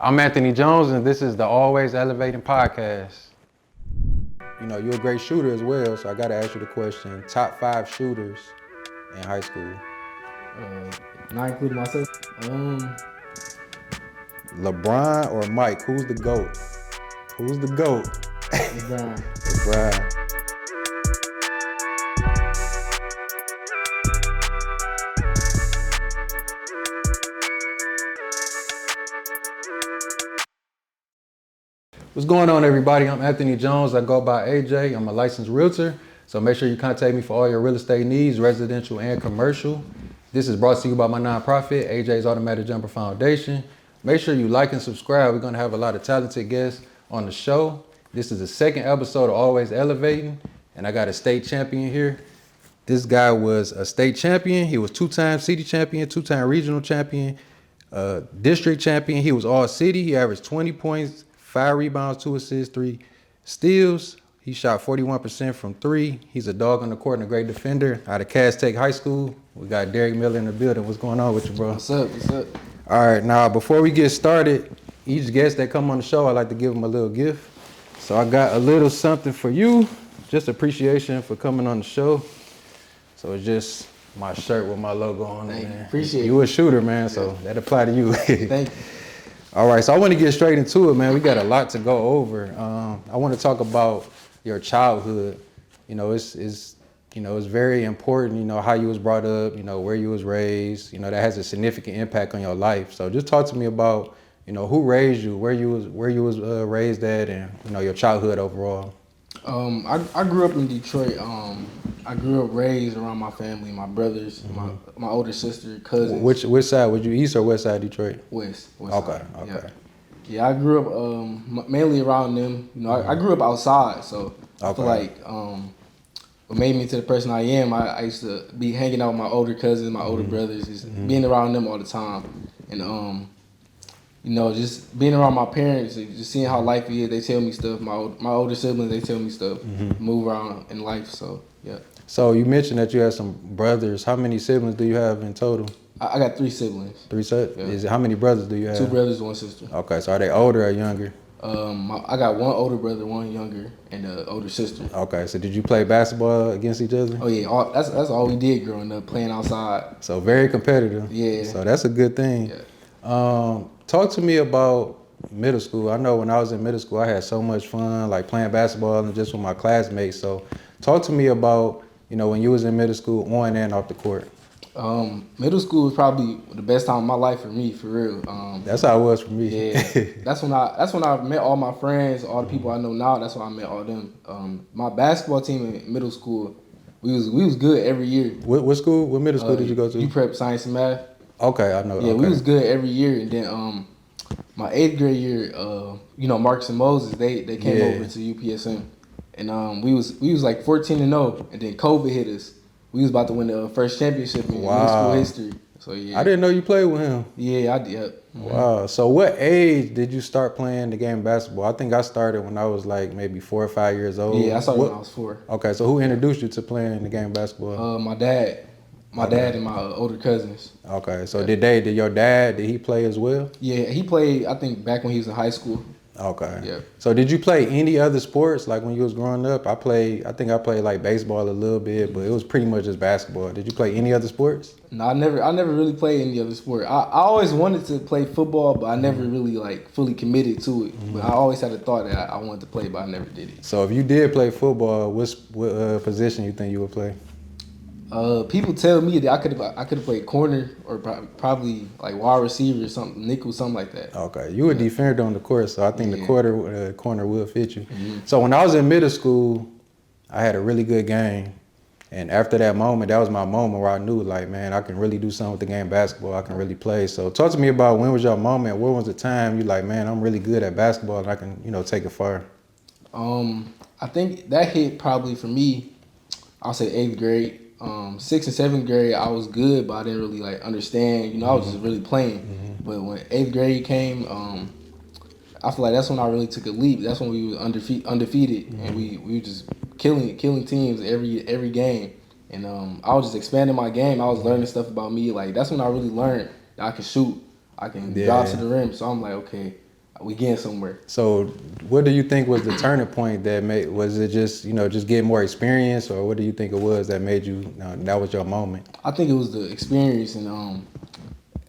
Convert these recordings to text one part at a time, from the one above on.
I'm Anthony Jones, and this is the Always Elevating Podcast. You know, you're a great shooter as well, so I got to ask you the question, top 5 shooters in high school. Not including myself. LeBron or Mike, who's the GOAT? Who's the GOAT? LeBron. LeBron. What's going on, everybody? I'm Anthony Jones. I go by AJ. I'm a licensed realtor. So make sure you contact me for all your real estate needs, residential and commercial. This is brought to you by my nonprofit, AJ's Automatic Jumper Foundation. Make sure you like and subscribe. We're going to have a lot of talented guests on the show. This is the second episode of Always Elevating, and I got a state champion here. This guy was a state champion. He was 2-time city champion, 2-time regional champion, district champion. He was all city. He averaged 20 points, 5 rebounds, 2 assists, 3 steals. He shot 41% from 3. He's a dog on the court and a great defender. Out of Cass Tech High School, we got Derrick Miller in the building. What's going on with you, bro? What's up? What's up? All right, now before we get started, each guest that come on the show, I like to give them a little gift. So I got a little something for you, just appreciation for coming on the show. So it's just my shirt with my logo on it, man. Appreciate it. You a shooter, man, so that apply to you. Thank you. All right, so I want to get straight into it, man. We got a lot to go over. I want to talk about your childhood. You know, it's very important, you know, how you was brought up, you know, where you was raised, you know, that has a significant impact on your life. So just talk to me about, you know, who raised you, where you was raised at, and, you know, your childhood overall. I grew up in Detroit. I grew up raised around my family, my brothers, my older sister, cousins. Which side? Was you east or west side of Detroit? West Okay, side. okay. Yeah, I grew up mainly around them. You know, I grew up outside, so I feel like what made me to the person I am, I used to be hanging out with my older cousins, my older brothers, just being around them all the time. And you know, just being around my parents, just seeing how life is. They tell me stuff. My older siblings, they tell me stuff. Move around in life, so yeah. So you mentioned that you had some brothers. How many siblings do you have in total? I got 3 siblings. 3 siblings? Yeah. Is it, how many brothers do you have? 2 brothers, 1 sister. Okay, so are they older or younger? I got 1 older brother, 1 younger, and an older sister. Okay, so did you play basketball against each other? Oh yeah, that's all we did growing up, playing outside. So very competitive. Yeah. So that's a good thing. Yeah. Talk to me about middle school. I know when I was in middle school, I had so much fun, like playing basketball and just with my classmates. So talk to me about, you know, when you was in middle school, on and off the court. Middle school was probably the best time of my life for me, for real. That's how it was for me. Yeah, that's when I met all my friends, all the people I know now. That's when I met all them. My basketball team in middle school, we was good every year. What school? What middle school did you go to? U-Prep Science and Math. Okay, I know. Yeah, okay. we was good every year, and then my 8th grade year, you know, Marcus and Moses, they came over to UPSM, and we was like 14-0, and then COVID hit us. We was about to win the first championship in middle school history. So yeah, I didn't know you played with him. Yeah, I did. Yep. Wow. So what age did you start playing the game of basketball? I think I started when I was like maybe 4 or 5 years old. Yeah, I started when I was 4. Okay, so who introduced you to playing the game of basketball? My dad. My dad and my older cousins. Okay, so did your dad, did he play as well? Yeah, he played, I think, back when he was in high school. Okay. Yeah. So did you play any other sports like when you was growing up? I think I played like baseball a little bit, but it was pretty much just basketball. Did you play any other sports? No, I never really played any other sport. I always wanted to play football, but I never really like fully committed to it. But I always had a thought that I wanted to play, but I never did it. So if you did play football, what position you think you would play? People tell me that I could have played corner or probably like wide receiver or something, nickel, something like that. Okay, you were defender on the court, so I think the corner will fit you. So when I was in middle school, I had a really good game, and after that moment, that was my moment where I knew, like, man, I can really do something with the game of basketball. I can really play. So talk to me about when was your moment? Where was the time you like, man, I'm really good at basketball and I can, you know, take it far? I think that hit probably for me, I'll say 8th grade. 6th and 7th grade, I was good, but I didn't really like understand. You know, I was just really playing. But when 8th grade came, I feel like that's when I really took a leap. That's when we were undefeated, and we were just killing teams every game. And I was just expanding my game. I was learning stuff about me. Like that's when I really learned that I can shoot, I can drive to the rim. So I'm like, okay, we getting somewhere. So, what do you think was the turning point that made? Was it just just getting more experience, or what do you think it was that made you? That was your moment. I think it was the experience, and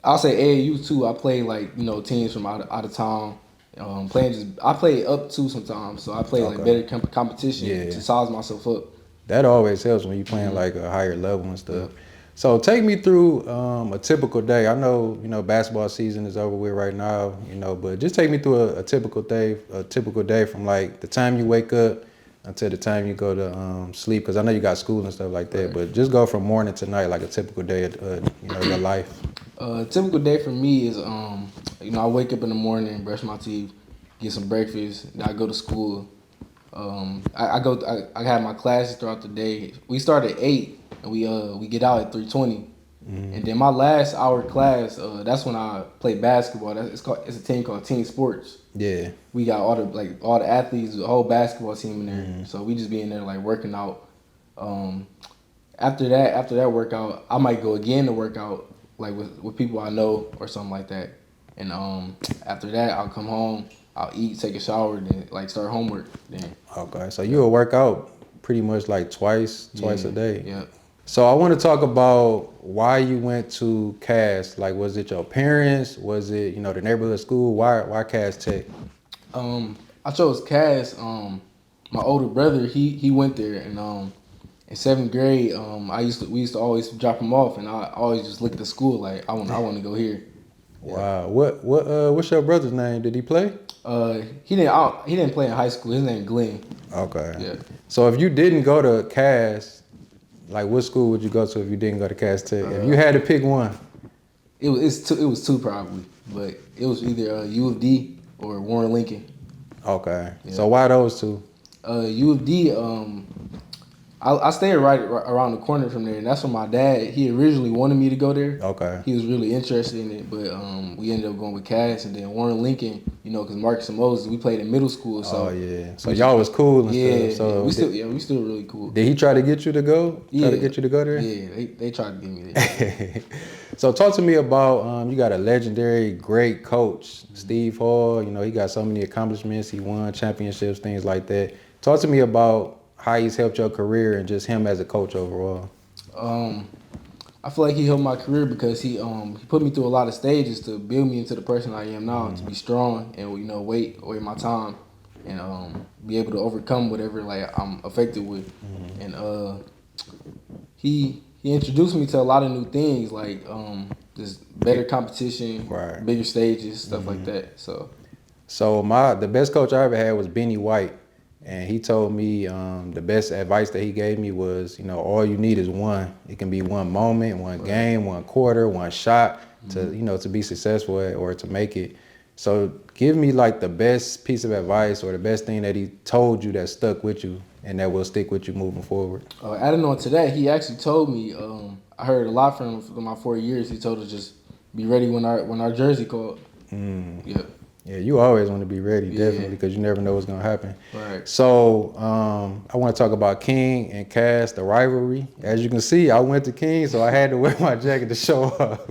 I'll say AAU too. I played like teams from out of town. I play up to sometimes, so I play like better competition to size myself up. That always helps when you playing like a higher level and stuff. Yeah. So take me through a typical day. I know basketball season is over with right now, but just take me through a typical day. A typical day from like the time you wake up until the time you go to sleep. Because I know you got school and stuff like that. Right. But just go from morning to night, like a typical day of your life. A typical day for me is I wake up in the morning, brush my teeth, get some breakfast, then I go to school. I have my classes throughout the day. We start at 8 and we get out at 3:20. And then my last hour class, that's when I play basketball. It's a team called Team Sports. Yeah. We got all the athletes, the whole basketball team in there. So we just be in there like working out. After that workout, I might go again to work out like with people I know or something like that. And after that, I'll come home. I'll eat, take a shower, then like start homework. Then. Okay, so you'll work out pretty much like twice a day. Yeah. So I want to talk about why you went to Cass. Like, was it your parents? Was it the neighborhood school? Why Cass Tech? I chose Cass. My older brother he went there, and in 7th grade we used to always drop him off, and I always just look at the school like I want to go here. Wow. What's your brother's name? Did he play? He didn't play in high school. His name Glenn. Okay. Yeah. So if you didn't go to Cass, like what school would you go to if you didn't go to Cass Tech? If you had to pick one. It was two probably, but it was either U of D or Warren Lincoln. Okay. Yeah. So why those two? U of D. I stayed right around the corner from there, and that's when my dad, he originally wanted me to go there. Okay. He was really interested in it, but we ended up going with Cass, and then Warren Lincoln, because Marcus and Moses, we played in middle school. So So y'all was cool and stuff. So we still really cool. Did he try to get you to go? Yeah. Try to get you to go there? Yeah, they tried to get me there. So talk to me about you got a legendary, great coach, Steve Hall. He got so many accomplishments. He won championships, things like that. Talk to me about how he's helped your career and just him as a coach overall. I feel like he helped my career because he put me through a lot of stages to build me into the person I am now, to be strong and wait my time and be able to overcome whatever like I'm affected with. And he introduced me to a lot of new things like just better competition, right, bigger stages, stuff like that. So the best coach I ever had was Benny White. And he told me the best advice that he gave me was, all you need is one. It can be one moment, one game, one quarter, one shot to be successful at or to make it. So give me like the best piece of advice or the best thing that he told you that stuck with you and that will stick with you moving forward. Adding on to that, he actually told me, I heard a lot from him for my 4 years. He told us just be ready when our jersey called. Yeah. Yeah, you always want to be ready, definitely, because you never know what's going to happen. Right. So I want to talk about King and Cass, the rivalry. As you can see, I went to King, so I had to wear my jacket to show up.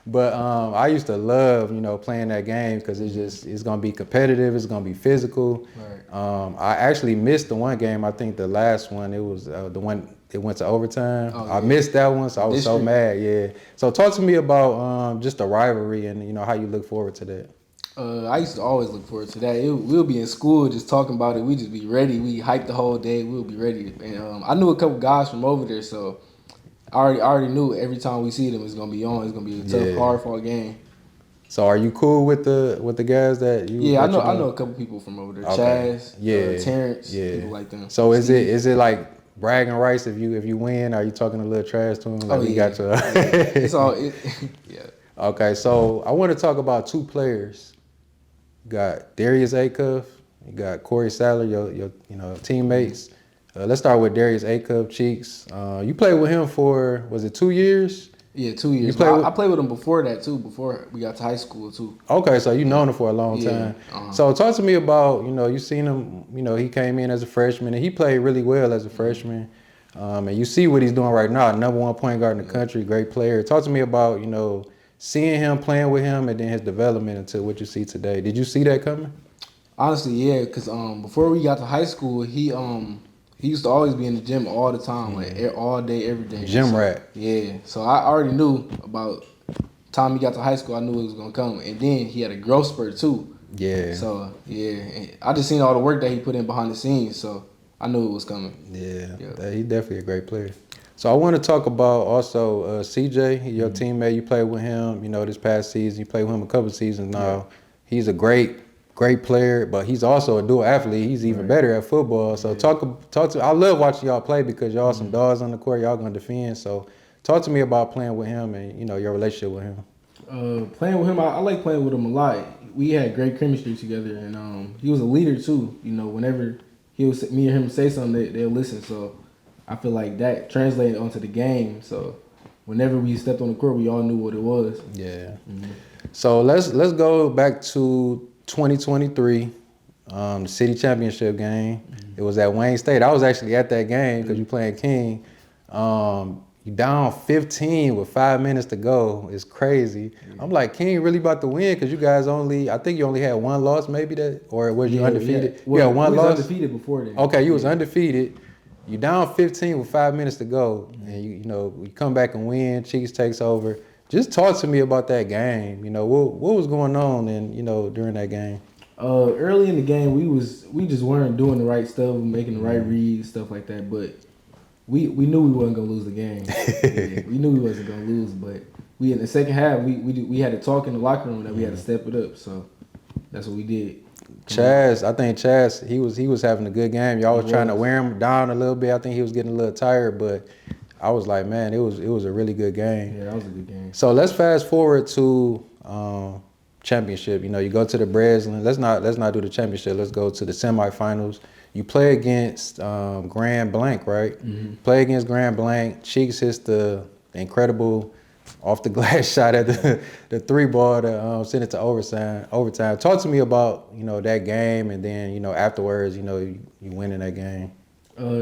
But I used to love, playing that game because it's going to be competitive. It's going to be physical. Right. I actually missed the one game. I think the last one, it was the one it went to overtime. I missed that one, so I was so mad. Yeah. So talk to me about just the rivalry and, how you look forward to that. I used to always look forward to that. We'll be in school just talking about it. We just be ready. We hype the whole day. We'll be ready. And I knew a couple guys from over there, so I already knew every time we see them, it's gonna be on. It's gonna be a tough, hard-fought game. So are you cool with the guys that you? Yeah, I know a couple people from over there. Okay. Chaz, Terrence, people like them. So is it like bragging rights if you win? Are you talking a little trash to them? Like got your it's all yeah. Okay, so I want to talk about two players. You got Darius Acuff, you got Corey Sadler, your teammates. Let's start with Darius Acuff, Cheeks. You played with him for, was it 2 years? Yeah, 2 years. I played with him before that too, before we got to high school too. Okay, so you known him for a long time. So talk to me about, you seen him, he came in as a freshman and he played really well as a freshman. And you see what he's doing right now, #1 point guard in the country, great player. Talk to me about, seeing him, playing with him, and then his development into what you see today. Did you see that coming? Honestly, yeah, because before we got to high school, he used to always be in the gym all the time, like all day, every day. Gym so, rat. Yeah, so I already knew about time he got to high school. I knew it was gonna come, and then he had a growth spurt too. Yeah. So yeah, and I just seen all the work that he put in behind the scenes, so I knew it was coming. Yeah. He's definitely a great player. So I want to talk about also CJ, your teammate. You played with him, this past season. You played with him a couple seasons now. Yeah. He's a great player, but he's also a dual athlete. He's even better at football. So talk to. I love watching y'all play because y'all some dogs on the court. Y'all gonna defend. So talk to me about playing with him and your relationship with him. Playing with him, I like playing with him a lot. We had great chemistry together, and he was a leader too. Whenever me and him say something, they'll listen. So I feel like that translated onto the game. So whenever we stepped on the court, we all knew what it was. Yeah. Mm-hmm. So let's go back to 2023, the city championship game. Mm-hmm. It was at Wayne State. I was actually at that game because you playing King. You down 15 with 5 minutes to go. It's crazy. Yeah. I'm like, King really about to win because you guys I think you only had one loss maybe or was you undefeated? Yeah. Well, you had one loss? Undefeated before then. Okay, you was undefeated. You down 15 with 5 minutes to go. And you come back and win. Chiefs takes over. Just talk to me about that game. What was going on during that game? Early in the game, we just weren't doing the right stuff, making the right reads, stuff like that. But we knew we wasn't gonna lose the game. We knew we wasn't gonna lose, but we in the second half we had to talk in the locker room that we had to step it up. So that's what we did. I think Chaz, he was having a good game. Y'all was trying to wear him down a little bit. I think he was getting a little tired, but I was like, man, it was a really good game. Yeah, that was a good game. So let's fast forward to championship. You go to the Breslin. Let's not do the championship. Let's go to the semifinals. You play against Grand Blanc, right? Mm-hmm. Play against Grand Blanc. Cheeks hits the incredible off the glass shot at the three ball to send it to overtime. Talk to me about that game, and then afterwards you winning that game.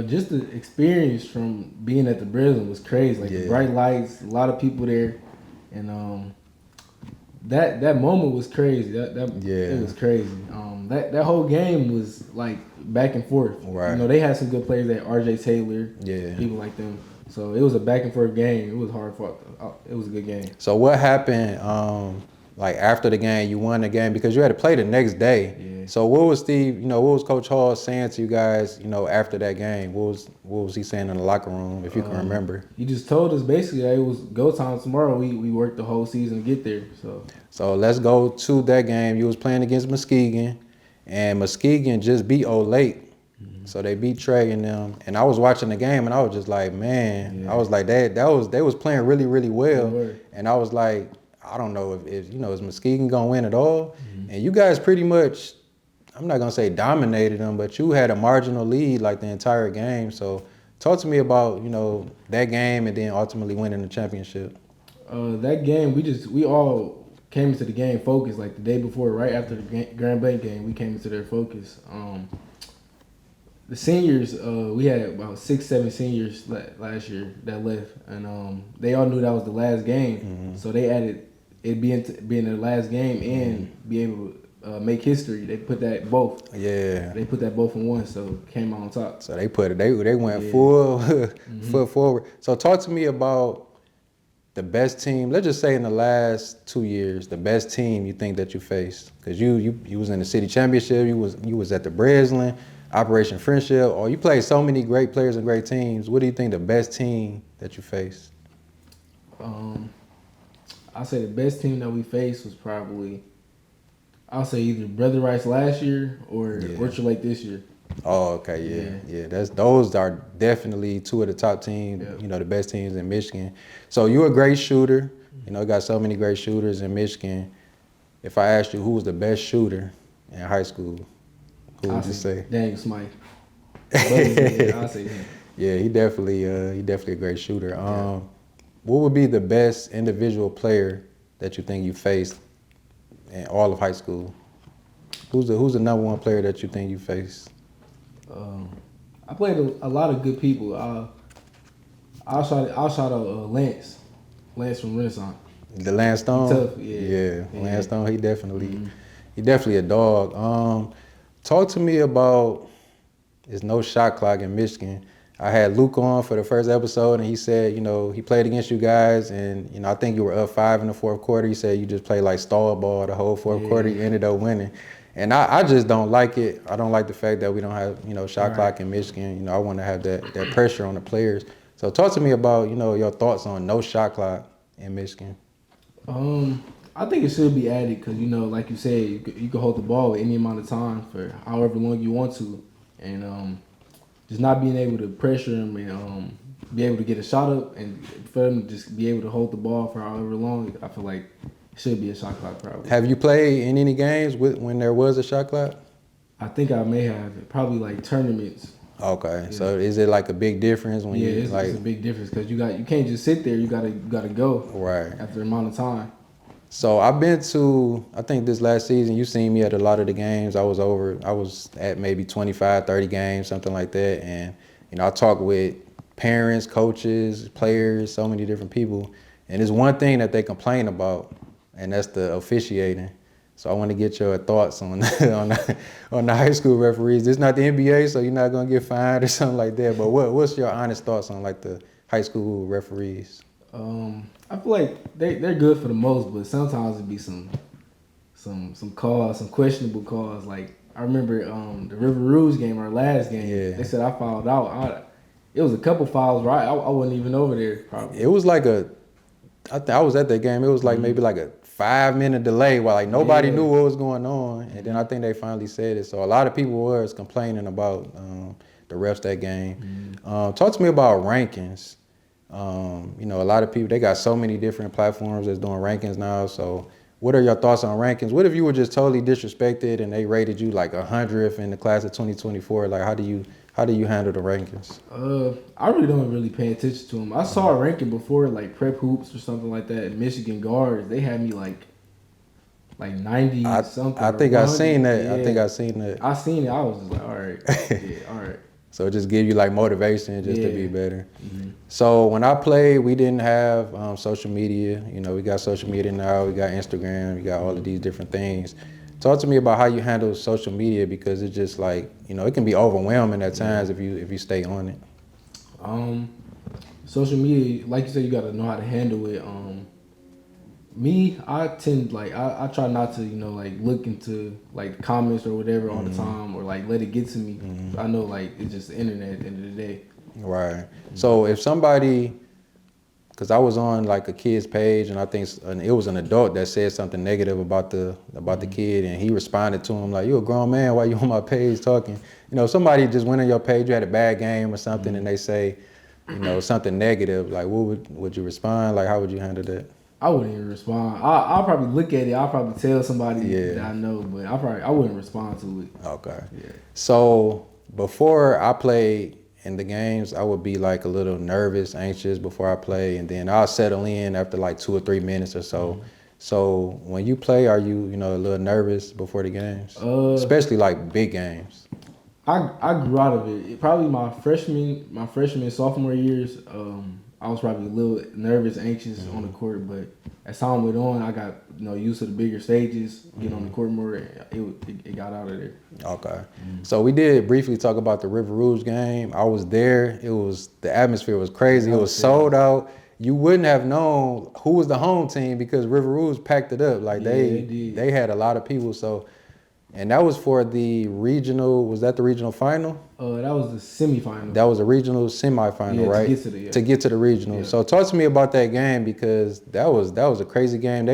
Just the experience from being at the Breslin was crazy. Like the bright lights, a lot of people there, and that moment was crazy. It was crazy. That whole game was like back and forth. Right. They had some good players there, R.J. Taylor, people like them. So it was a back and forth game. It was hard fought. It was a good game. So what happened? Like after the game, you won the game because you had to play the next day. Yeah. So what was what was Coach Hall saying to you guys? After that game, what was he saying in the locker room? If you can remember. He just told us basically that it was go time tomorrow. We worked the whole season to get there. So let's go to that game. You was playing against Muskegon, and Muskegon just beat Olate. So they beat Trey and them, and I was watching the game, and I was just like, man, I was like, they was playing really, really well, and I was like, I don't know if is Muskegon gonna win at all, and you guys pretty much, I'm not gonna say dominated them, but you had a marginal lead like the entire game. So talk to me about that game and then ultimately winning the championship. That game, we all came into the game focused. Like the day before, right after the Grand Blanc game, we came into their focus. The seniors, we had about 6-7 seniors last year that left, and they all knew that was the last game. So they added it being their last game and be able to make history. They put that both. Yeah. They put that both in one, so came out on top. So they went full foot forward. So talk to me about the best team. Let's just say in the last 2 years, the best team you think that you faced, because you was in the city championship. You was at the Breslin. Operation Friendship, or you played so many great players and great teams. What do you think the best team that you faced? I'll say the best team that we faced was probably, I'll say either Brother Rice last year or Orchard Lake this year. Oh, okay, yeah. Those are definitely two of the top teams. Yeah. The best teams in Michigan. So you're a great shooter. You got so many great shooters in Michigan. If I asked you who was the best shooter in high school, who would you say? Daniel Smythe. I'll say him. Yeah, he definitely a great shooter. What would be the best individual player that you think you faced in all of high school? Who's the number one player that you think you faced? I played a lot of good people. I'll shout out Lance from Renaissance. The Lance Stone? Tough, yeah. Lance Stone, he definitely a dog. Talk to me about, there's no shot clock in Michigan. I had Luke on for the first episode, and he said, he played against you guys, and I think you were up 5 in the fourth quarter. He said you just played like stall ball the whole fourth quarter. You ended up winning. And I just don't like it. I don't like the fact that we don't have, shot clock in Michigan. I want to have that pressure on the players. So talk to me about, your thoughts on no shot clock in Michigan. I think it should be added because, like you said, you can hold the ball any amount of time for however long you want to. And just not being able to pressure them and be able to get a shot up and for them to just be able to hold the ball for however long, I feel like it should be a shot clock probably. Have you played in any games when there was a shot clock? I think I may have. Probably like tournaments. Okay, yeah. So is it like a big difference when it's a big difference because you can't just sit there. You gotta go right after the amount of time. So I've been to, I think this last season, you seen me at a lot of the games. I was at maybe 25, 30 games, something like that. And, I talk with parents, coaches, players, so many different people. And there's one thing that they complain about, and that's the officiating. So I want to get your thoughts on the high school referees. This is not the NBA, so you're not going to get fined or something like that. But what's your honest thoughts on like the high school referees? I feel like they're good for the most, but sometimes it be some calls, some questionable calls. Like I remember the River Rouge game, our last game. Yeah. They said I fouled out. It was a couple fouls, right? I wasn't even over there. Probably. It was like I was at that game. It was like maybe like a 5-minute delay while like nobody knew what was going on, and then I think they finally said it. So a lot of people was complaining about the refs that game. Talk to me about rankings. A lot of people, they got so many different platforms that's doing rankings now. So what are your thoughts on rankings? What if you were just totally disrespected and they rated you like 100th in the class of 2024? Like, how do you handle the rankings? I really don't pay attention to them. I saw a ranking before, like Prep Hoops or something like that. Michigan guards, they had me like 90 something. I think I seen that. Yeah. I think I seen that. I seen it. I was just like, all right, all right. So it just give you like motivation just to be better. Mm-hmm. So when I played, we didn't have social media. We got social media now. We got Instagram. We got all of these different things. Talk to me about how you handle social media because it's just like it can be overwhelming at times if you stay on it. Social media, like you said, you got to know how to handle it. Me, I tend I try not to look into like comments or whatever all the time or like let it get to me. I know it's just the internet at the end of the day. Right. So if somebody, because I was on like a kid's page and I think it was an adult that said something negative about the kid and he responded to him like, "You a grown man, why you on my page talking?" Somebody just went on your page, you had a bad game or something and they say, something negative. Like, what would you respond? Like, how would you handle that? I wouldn't even respond. I'll probably look at it. I'll probably tell somebody that I know, but I wouldn't respond to it. Okay. Yeah. So before I played in the games, I would be like a little nervous, anxious before I play, and then I'll settle in after like 2 or 3 minutes or so. So when you play, are you a little nervous before the games, especially like big games? I grew out of it. Probably my freshman sophomore years. I was probably a little nervous, anxious on the court, but as time went on, I got used to the bigger stages, getting on the court more. It got out of there. Okay, so we did briefly talk about the River Rouge game. I was there. The atmosphere was crazy. It was sold out. You wouldn't have known who was the home team because River Rouge packed it up. Like they had a lot of people. So. And that was for the regional. Was that the regional final? That was the semifinal. That was a regional semifinal, right? To get to the regional. Yeah. So talk to me about that game because that was a crazy game.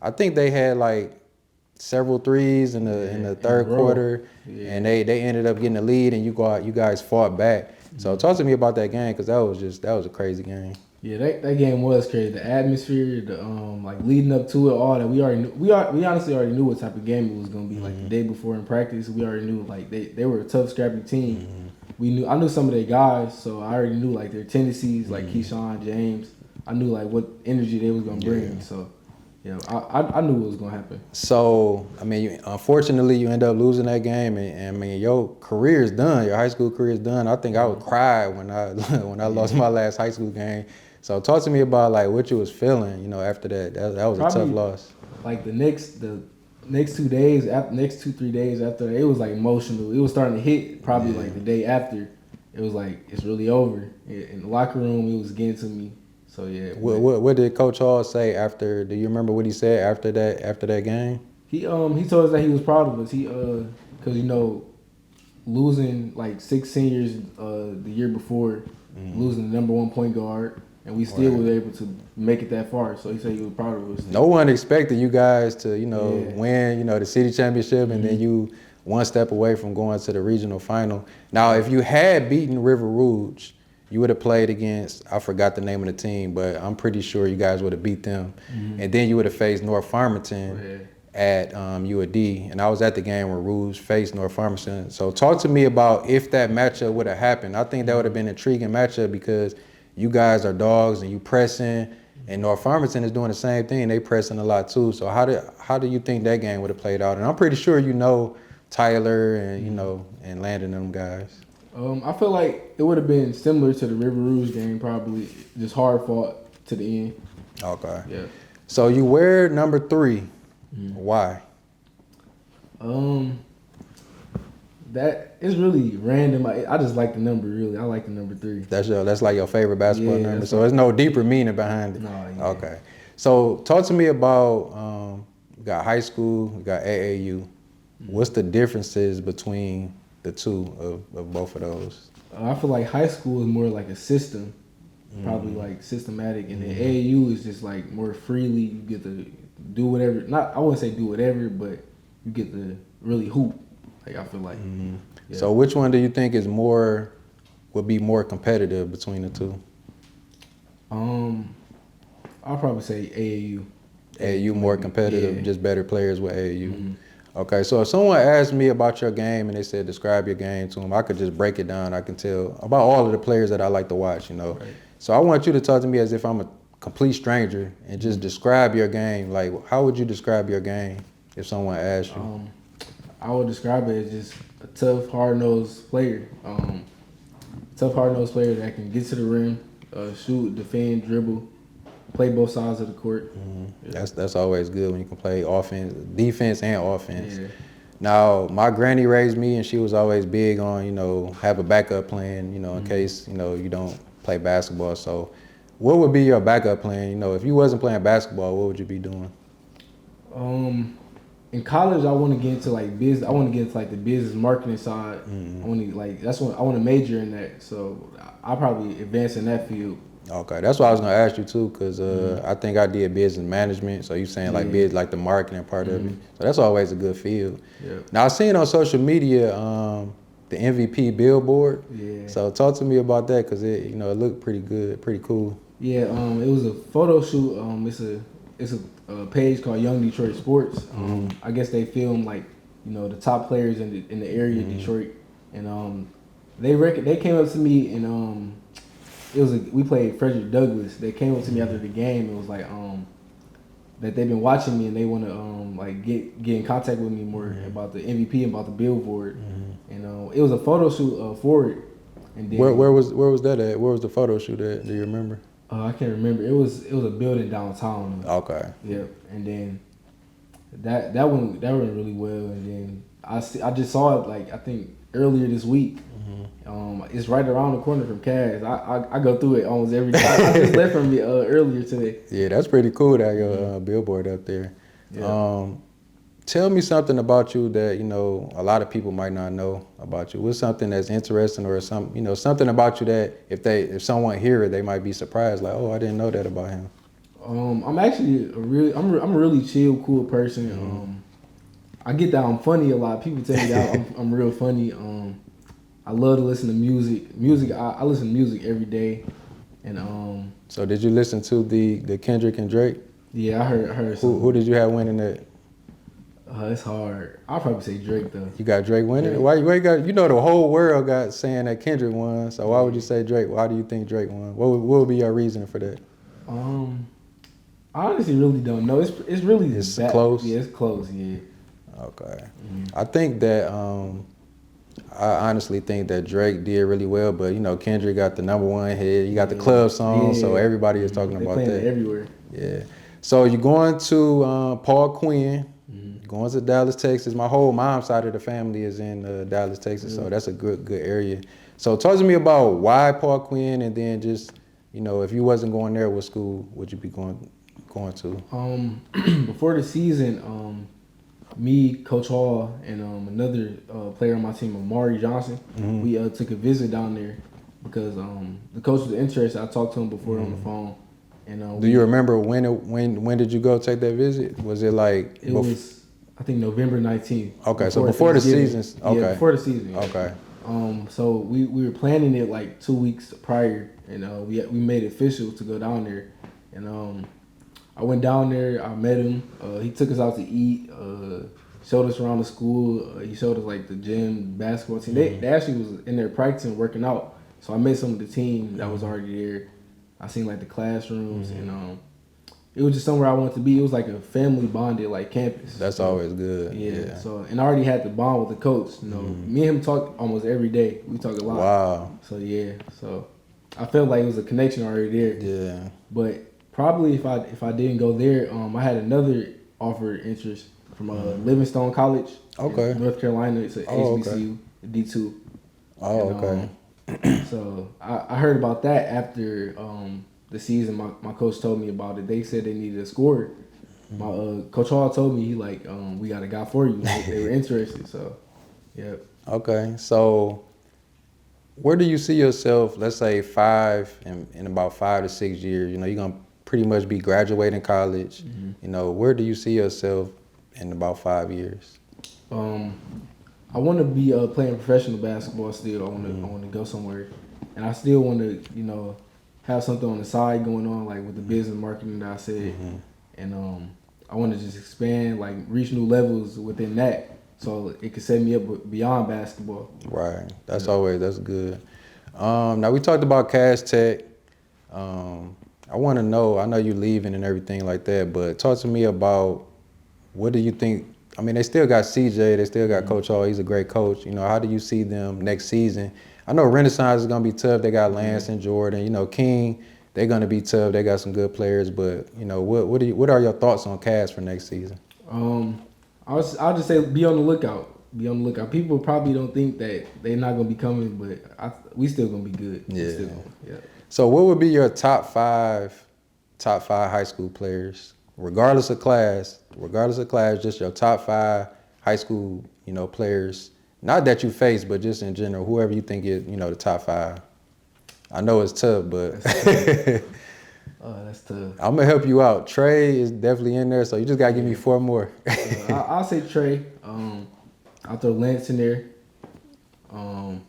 I think they had like several threes in the third quarter, and they ended up getting the lead, and you guys fought back. So talk to me about that game because that was a crazy game. Yeah, that game was crazy. The atmosphere, the leading up to it, all that we already knew. We honestly already knew what type of game it was gonna be. Like the day before in practice, we already knew they were a tough, scrappy team. I knew some of their guys, so I already knew their tendencies, like Keyshawn, James. I knew what energy they was gonna bring. Yeah. So I knew what was gonna happen. So I mean, unfortunately, you end up losing that game, and I mean, your career is done. Your high school career is done. I think I would cry when I lost my last high school game. So talk to me about like what you was feeling, after that. That was a tough Probably, loss. Like the next 2 days, next 2-3 days after, it was like emotional. It was starting to hit probably like the day after. It was like it's really over. In the locker room, it was getting to me. So yeah. What did Coach Hall say after? Do you remember what he said after that game? He told us that he was proud of us. Because losing like 6 seniors the year before, losing the number 1 point guard, and we still was able to make it that far. So he said he was proud of us. No one expected you guys to win the city championship, and then you one step away from going to the regional final. Now, if you had beaten River Rouge, you would have played against, I forgot the name of the team, but I'm pretty sure you guys would have beat them. And then you would have faced North Farmington at UAD. And I was at the game where Rouge faced North Farmington. So talk to me about if that matchup would have happened. I think that would have been an intriguing matchup because you guys are dogs and you pressing, and North Farmington is doing the same thing. They pressing a lot too. So how do you think that game would have played out? And I'm pretty sure Tyler and and Landon and them guys. I feel like it would have been similar to the River Rouge game, probably just hard fought to the end. Okay. Yeah. So you wear number 3. Why? That is really random. I just like the number, really. I like the number 3. That's like your favorite basketball number. So there's no deeper meaning behind it. No. Yeah. Okay. So talk to me about you got high school, you got AAU. What's the differences between the two of both of those? I feel like high school is more like a system, probably like systematic, and then AAU is just like more freely. You get to do whatever. I wouldn't say do whatever, but you get to really hoop. Like I feel like. Yeah. So which one do you think would be more competitive between the two? I'll probably say AAU. AAU more competitive, just better players with AAU. Okay, so if someone asked me about your game and they said describe your game to them, I could just break it down. I can tell about all of the players that I like to watch, Right. So I want you to talk to me as if I'm a complete stranger and just describe your game. Like, how would you describe your game if someone asked you? I would describe it as just a tough, hard-nosed player. Tough, hard-nosed player that can get to the rim, shoot, defend, dribble, play both sides of the court. Yeah. That's always good when you can play defense and offense. Yeah. Now, my granny raised me, and she was always big on, have a backup plan, in case, you don't play basketball. So what would be your backup plan? If you wasn't playing basketball, what would you be doing? In college, I want to get into like business. I want to get into like the business marketing side. I want to I want to major in that. So I'll probably advance in that field. Okay, that's what I was gonna ask you too, cause I think I did business management. So you saying like biz, like the marketing part of it. So that's always a good field. Yeah. Now I seen on social media the MVP billboard. Yeah. So talk to me about that, cause it looked pretty good, pretty cool. Yeah. It was a photo shoot. It's a page called Young Detroit Sports. I guess they filmed like the top players in the area of Detroit, and they came up to me and we played Frederick Douglass. They came up to me after the game and was like that they've been watching me and they want to like get in contact with me more about the MVP and about the billboard. And it was a photo shoot for it. And then, where was that at? Where was the photo shoot at? Do you remember? I can't remember. It was a building downtown. Okay. Yeah, and then that went really well. And then I just saw it like I think earlier this week. It's right around the corner from Cass. I go through it almost every day. I just left from it earlier today. Yeah, that's pretty cool that your billboard up there. Yeah. Tell me something about you that a lot of people might not know about you. What's something that's interesting, or something about you that if someone hear it, they might be surprised, like, oh, I didn't know that about him. I'm actually I'm a really chill, cool person. I get that I'm funny a lot. People tell me that I'm real funny. I love to listen to music. I listen to music every day. And So did you listen to the Kendrick and Drake? Yeah, I heard. Who did you have winning that? It's hard. I'll probably say Drake though. You got Drake winning? Yeah. Why you got? The whole world got saying that Kendrick won. So why would you say Drake? Why do you think Drake won? What would be your reasoning for that? I honestly really don't know. It's really close. Yeah, it's close. Yeah. Okay. I think that I honestly think that Drake did really well, but you know Kendrick got the #1 hit. You got the club song, so everybody is talking They about playing that. it everywhere. Yeah. So you're going to Paul Quinn, going to Dallas, Texas. My whole mom's side of the family is in Dallas, Texas, so that's a good area. So talk to me about why Paul Quinn, and then just if you wasn't going there, what school would you be going to? Before the season, me, Coach Hall, and another player on my team, Amari Johnson, we took a visit down there because the coach was interested. I talked to him before on the phone. And do you remember when did you go take that visit? Was it like it was, I think, November 19th. Okay, so before the season. Okay. Yeah, before the season. Yeah. Okay. So we were planning it like 2 weeks prior, and we made it official to go down there, and I went down there. I met him. He took us out to eat. Showed us around the school. He showed us like the gym, basketball team. They actually was in there practicing, working out. So I met some of the team that was already there. I seen like the classrooms, and it was just somewhere I wanted to be. It was like a family bonded like campus. That's always good. Yeah. So and I already had the bond with the coach. Me and him talk almost every day. We talk a lot. Wow. So yeah. So I felt like it was a connection already there. Yeah. But probably if I didn't go there, I had another offer interest from Livingstone College. Okay. In North Carolina. It's a HBCU, D2. Oh, okay. So I heard about that after the season. My coach told me about it. They said they needed a scorer. My Coach Hall told me we got a guy for you. They were interested. So, yeah. Okay. So, where do you see yourself? Let's say in about 5 to 6 years. You're gonna pretty much be graduating college. Where do you see yourself in about 5 years? I want to be playing professional basketball still. I want to go somewhere, and I still want to have something on the side going on, like with the business marketing that I said, and I want to just expand, like reach new levels within that, so it could set me up beyond basketball. Right. That's good. Now we talked about Cass Tech. I want to know. I know you leaving and everything like that, but talk to me about what do you think. I mean, they still got CJ, they still got Coach Hall. He's a great coach. How do you see them next season? I know Renaissance is gonna be tough. They got Lance and Jordan. King, they're gonna be tough. They got some good players. But what are your thoughts on Cass for next season? I'll just say be on the lookout. Be on the lookout. People probably don't think that they're not gonna be coming, but we still gonna be good. Yeah. So what would be your top five high school players? Regardless of class, just your top 5 high school, players. Not that you face, but just in general, whoever you think is, the top 5. I know it's tough, but that's tough. I'm gonna help you out. Trey is definitely in there, so you just gotta give me 4 more. I'll say Trey. I'll throw Lance in there. I'll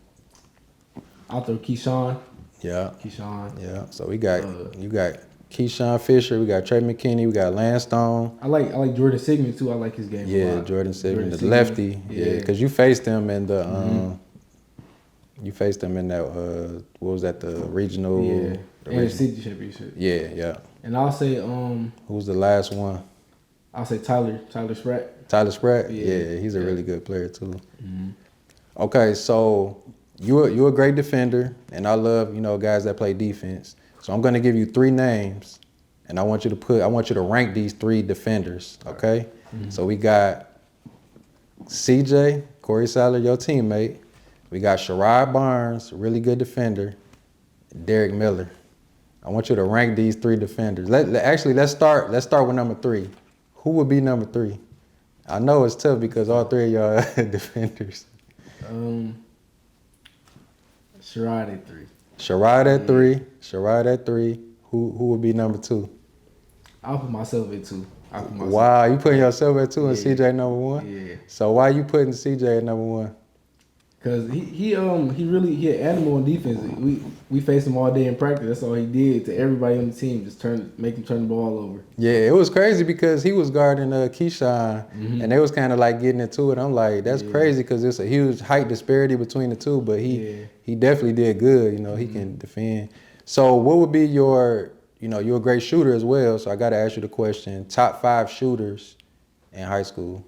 throw Keyshawn. Yeah. Keyshawn. Yeah. So we got you got Keyshawn Fisher, we got Trey McKinney, we got Lance Stone. I like Jordan Sigmund too. I like his game. Yeah, a lot. Jordan Sigmund, the lefty. Yeah, because you faced him in the what was that, the regional? Yeah, and city championship. Yeah. And I'll say who was the last one? I'll say Tyler Spratt. Tyler Spratt. Yeah, he's a really good player too. Okay, so you're a great defender, and I love guys that play defense. So I'm gonna give you 3 names, and I want you to rank these 3 defenders. Okay. So we got CJ, Corey Sadler, your teammate. We got Sherrod Barnes, really good defender. Derrick Miller. I want you to rank these 3 defenders. Let's start with number 3. Who would be number 3? I know it's tough because all 3 of y'all are defenders. Sherrod at 3. Sherrod at 3. Who would be number 2? I'll put myself at 2. Wow, you putting yourself at 2 and CJ number 1? Yeah. So why you putting CJ at number 1? Cause he an animal on defense. We faced him all day in practice. That's all he did to everybody on the team. Just make him turn the ball over. Yeah, it was crazy because he was guarding Keyshawn, and they was kind of like getting into it. I'm like, that's crazy because it's a huge height disparity between the two. But he definitely did good. He can defend. So what would be your you're a great shooter as well. So I got to ask you the question: top 5 shooters in high school.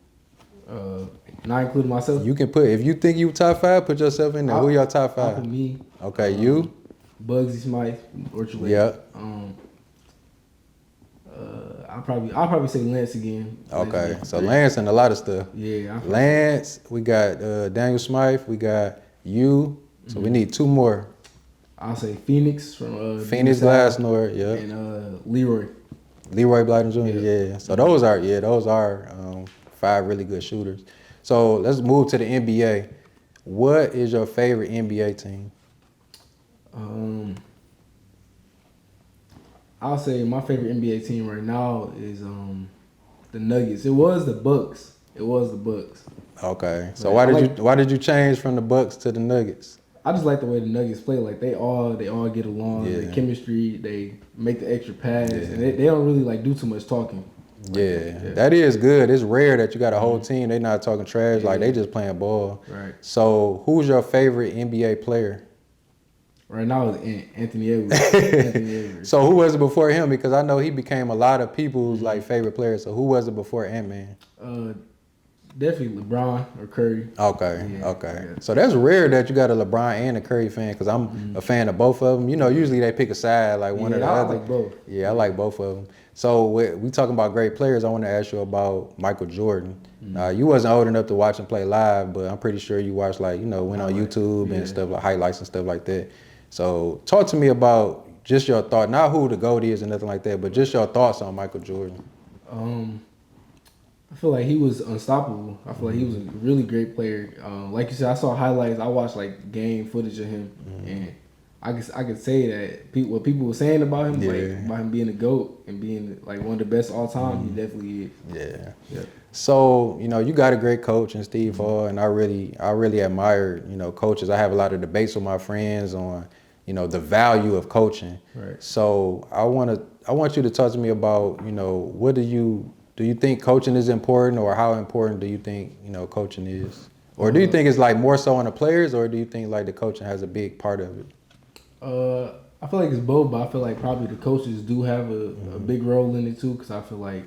Not including myself. You can put, if you think you top 5, put yourself in there. Who your top I'll 5? put me. Okay, you? Bugsy Smythe, Orchard Lake. Yeah. I'll probably say Lance again. Okay, so Lance and a lot of stuff. Yeah. Lance, we got Daniel Smythe, we got you. So we need 2 more. I'll say Phoenix from Phoenix Glassnor, yeah. And Leroy. Leroy Blyden Jr., yeah. So those are 5 really good shooters. So let's move to the NBA. What is your favorite NBA team? I'll say my favorite NBA team right now is the Nuggets. It was the Bucks. Okay. So Right. why did you change from the Bucks to the Nuggets? I just like the way the Nuggets play. Like they all get along. Yeah. The chemistry. They make the extra pass, and they don't really like do too much talking. Yeah, that is good. It's rare that you got a whole team. They not talking trash. Like they just playing ball. Right. So who's your favorite NBA player? Right now is Anthony Edwards. So who was it before him? Because I know he became a lot of people's like favorite player. So who was it before Ant-Man? Definitely LeBron or Curry. Okay. Yeah. So that's rare that you got a LeBron and a Curry fan, because I'm a fan of both of them. You know, usually they pick a side, like one or the other. I like both. Yeah, I like both of them. So we talking about great players. I want to ask you about Michael Jordan. You wasn't old enough to watch him play live, but I'm pretty sure you watched went on YouTube and stuff, like highlights and stuff like that. So talk to me about just your thought, not who the GOAT is or nothing like that, but just your thoughts on Michael Jordan. I feel like he was unstoppable. I feel like he was a really great player. Like you said, I saw highlights. I watched like game footage of him, and I could say that what people were saying about him, like about him being a GOAT and being like one of the best all time, he definitely is. Yeah. So you got a great coach in Steve Hall, and I really admire coaches. I have a lot of debates with my friends on the value of coaching. Right. So I want you to talk to me about what do you think coaching is important, or how important do you think coaching is, or do you think it's like more so on the players, or do you think like the coaching has a big part of it? I feel like it's both, but I feel like probably the coaches do have a big role in it too, because I feel like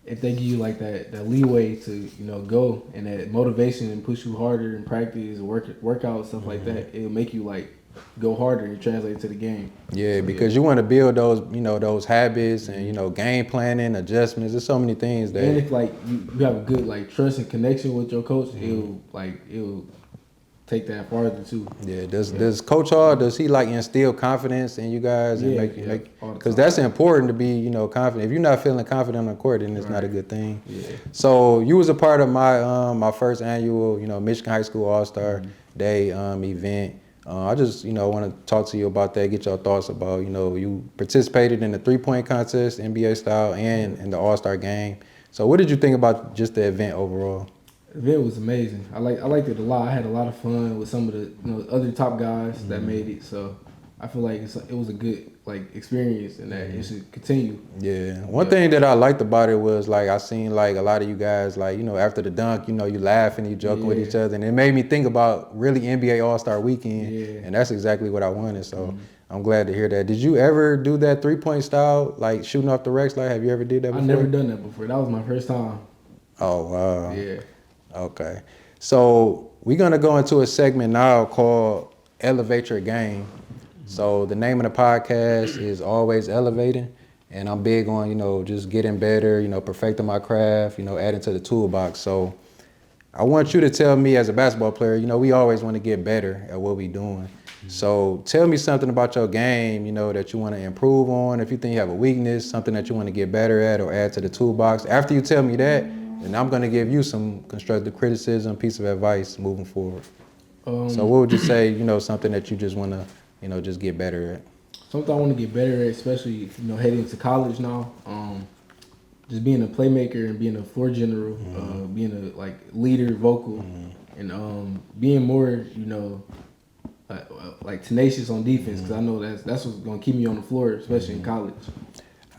if they give you like that leeway to go, and that motivation and push you harder in practice, workout stuff like that, it'll make you like go harder and translate to the game. Yeah, because you want to build those habits and game planning, adjustments. There's so many things that. And if like you have a good like trust and connection with your coach, it'll take that farther too. Yeah. Does Coach Hall, does he like instill confidence in you guys and make because that's important to be confident. If you're not feeling confident on the court, then it's not a good thing. Yeah. So you was a part of my first annual Michigan High School All-Star Day event. I just want to talk to you about that, get your thoughts about you participated in the 3-point contest, NBA style, and in the All-Star game. So what did you think about just the event overall? The event was amazing. I liked it a lot. I had a lot of fun with some of the other top guys that made it. So I feel like it was a good experience, and that it should continue. Yeah. One thing that I liked about it was I seen a lot of you guys after the dunk, you laughing, you joking with each other, and it made me think about really NBA All-Star Weekend, and that's exactly what I wanted. So I'm glad to hear that. Did you ever do that 3-point style, shooting off the Rex? Have you ever did that before? I never done that before. That was my first time. Oh wow. Yeah. Okay. So we're gonna go into a segment now called Elevate Your Game. So the name of the podcast is Always Elevating, and I'm big on, just getting better, perfecting my craft, adding to the toolbox. So I want you to tell me as a basketball player, we always want to get better at what we're doing. So tell me something about your game, that you want to improve on. If you think you have a weakness, something that you want to get better at or add to the toolbox. After you tell me that, then I'm going to give you some constructive criticism, piece of advice moving forward. So what would you say, something that you just want to, just get better at? Something I want to get better at, especially, heading to college now. Just being a playmaker and being a floor general, being a leader, vocal, and being more, tenacious on defense, because I know that's what's going to keep me on the floor, especially in college.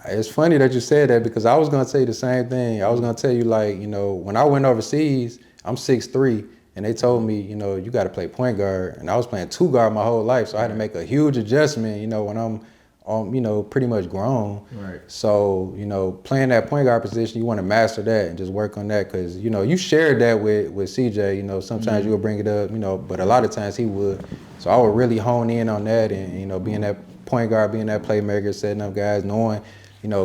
It's funny that you said that, because I was going to say the same thing. I was going to tell you, when I went overseas, I'm 6'3", and they told me, you got to play point guard. And I was playing 2 guard my whole life, so I had to make a huge adjustment, when I'm pretty much grown. Right. So, playing that point guard position, you want to master that and just work on that because, you shared that with CJ. Sometimes you would bring it up, but a lot of times he would. So I would really hone in on that and, being that point guard, being that playmaker, setting up guys, knowing,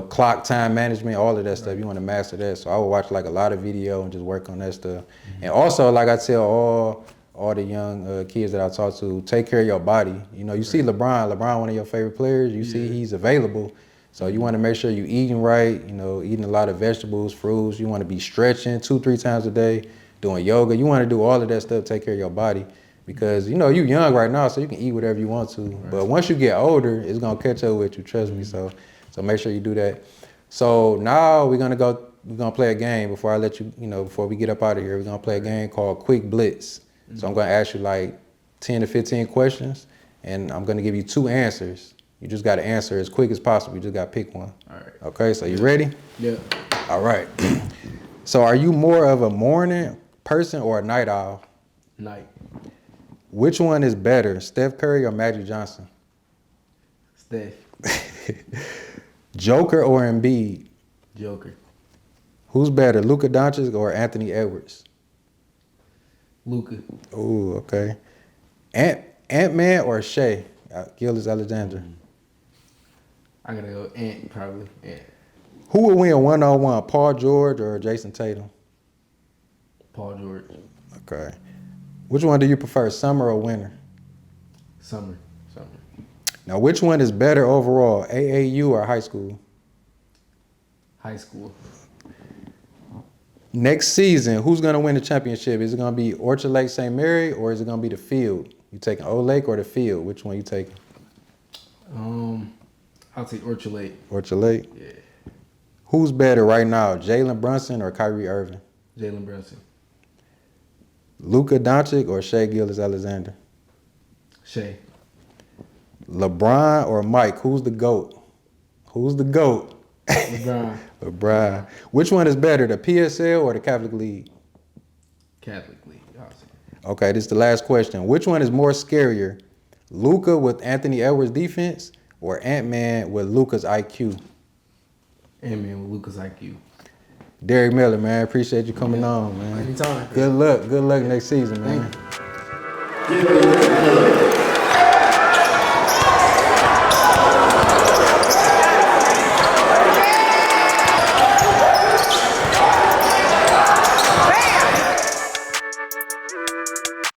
clock time management, all of that stuff. You want to master that. So I would watch like a lot of video and just work on that stuff. And also, like I tell all the young kids that I talk to, take care of your body. You see LeBron, one of your favorite players, you see he's available. So you want to make sure you're eating right, eating a lot of vegetables, fruits. You want to be stretching 2-3 times a day, doing yoga. You want to do all of that stuff, take care of your body. Because, you're young right now, so you can eat whatever you want to. Right. But once you get older, it's going to catch up with you, trust me. So make sure you do that. So now we're going to play a game before I let you, before we get up out of here. We're going to play a game called Quick Blitz. So I'm going to ask you like 10 to 15 questions, and I'm going to give you 2 answers. You just got to answer as quick as possible. You just got to pick one. All right. Okay, so you ready? Yeah. All right. So are you more of a morning person or a night owl? Night. Which one is better, Steph Curry or Magic Johnson? Steph. Joker or Embiid? Joker. Who's better, Luka Doncic or Anthony Edwards? Luka. Ooh, okay. Ant-Man or Shea? Gilgeous-Alexander. I gotta go Ant, probably. Ant. Who would win 1-on-1, Paul George or Jason Tatum? Paul George. Okay. Which one do you prefer, summer or winter? Summer. Now, which one is better overall, AAU or high school? High school. Next season, who's going to win the championship? Is it going to be Orchard Lake St. Mary or is it going to be the field? You taking Old Lake or the field? Which one you taking? I'll take Orchard Lake. Orchard Lake? Yeah. Who's better right now, Jalen Brunson or Kyrie Irving? Jalen Brunson. Luka Doncic or Shea Gilgeous-Alexander? Shea. LeBron or Mike? Who's the GOAT? LeBron. LeBron. Which one is better, the PSL or the Catholic League? Catholic League, obviously. Okay, this is the last question. Which one is more scarier, Luka with Anthony Edwards' defense or Ant-Man with Luka's IQ? Ant-Man with Luka's IQ. Derrick Miller, man, appreciate you coming on, man. Anytime. Good luck next season, man. Thank you.